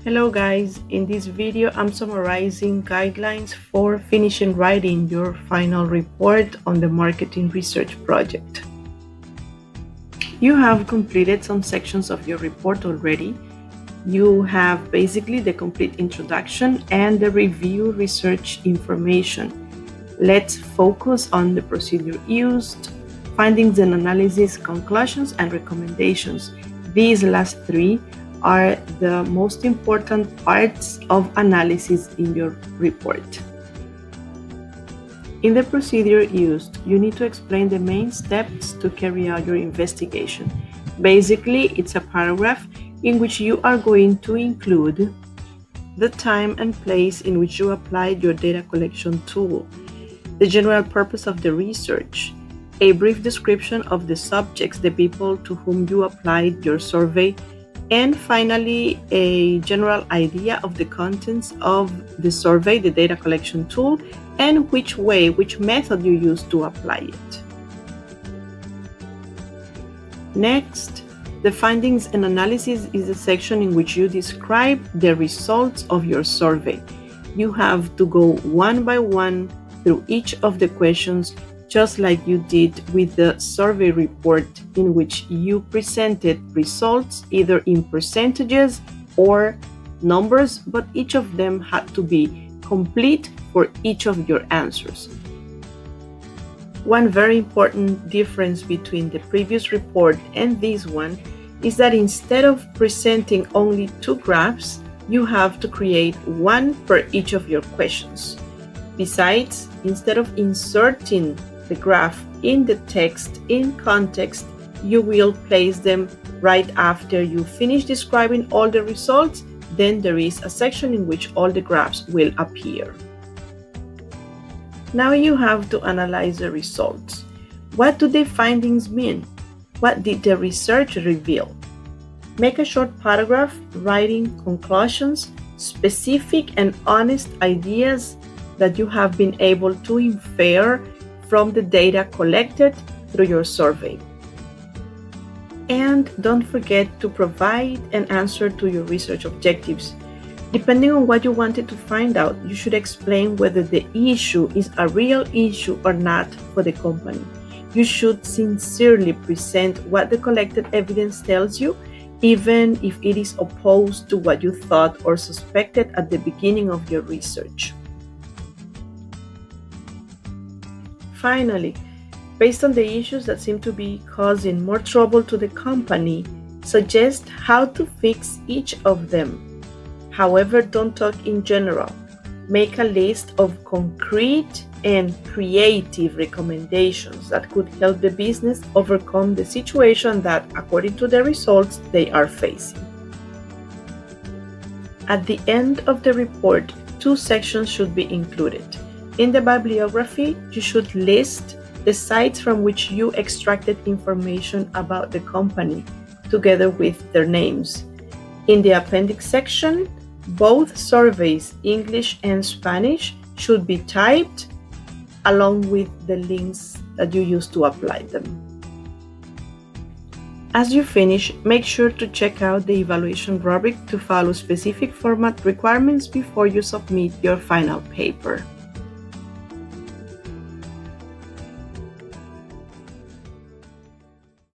Hello guys, in this video I'm summarizing guidelines for finishing writing your final report on the marketing research project. You have completed some sections of your report already. You have basically the complete introduction and the review research information. Let's focus on the procedure used, findings and analysis, conclusions, and recommendations. These last three are the most important parts of analysis in your report. In the procedure used, you need to explain the main steps to carry out your investigation. Basically, it's a paragraph in which you are going to include the time and place in which you applied your data collection tool, the general purpose of the research, a brief description of the subjects, the people to whom you applied your survey, and finally, a general idea of the contents of the survey, the data collection tool, and which method you use to apply it. Next, the findings and analysis is the section in which you describe the results of your survey. You have to go one by one through each of the questions, just like you did with the survey report, in which you presented results either in percentages or numbers, but each of them had to be complete for each of your answers. One very important difference between the previous report and this one is that instead of presenting only two graphs, you have to create one per each of your questions. Besides, instead of inserting the graph in the text in context, you will place them right after you finish describing all the results. Then there is a section in which all the graphs will appear. Now you have to analyze the results. What do the findings mean? What did the research reveal? Make a short paragraph writing conclusions, specific and honest ideas that you have been able to infer from the data collected through your survey. And don't forget to provide an answer to your research objectives. Depending on what you wanted to find out, you should explain whether the issue is a real issue or not for the company. You should sincerely present what the collected evidence tells you, even if it is opposed to what you thought or suspected at the beginning of your research. Finally, based on the issues that seem to be causing more trouble to the company, suggest how to fix each of them. However, don't talk in general. Make a list of concrete and creative recommendations that could help the business overcome the situation that, according to the results, they are facing. At the end of the report, two sections should be included. In the bibliography, you should list the sites from which you extracted information about the company, together with their names. In the appendix section, both surveys, English and Spanish, should be typed, along with the links that you use to apply them. As you finish, make sure to check out the evaluation rubric to follow specific format requirements before you submit your final paper.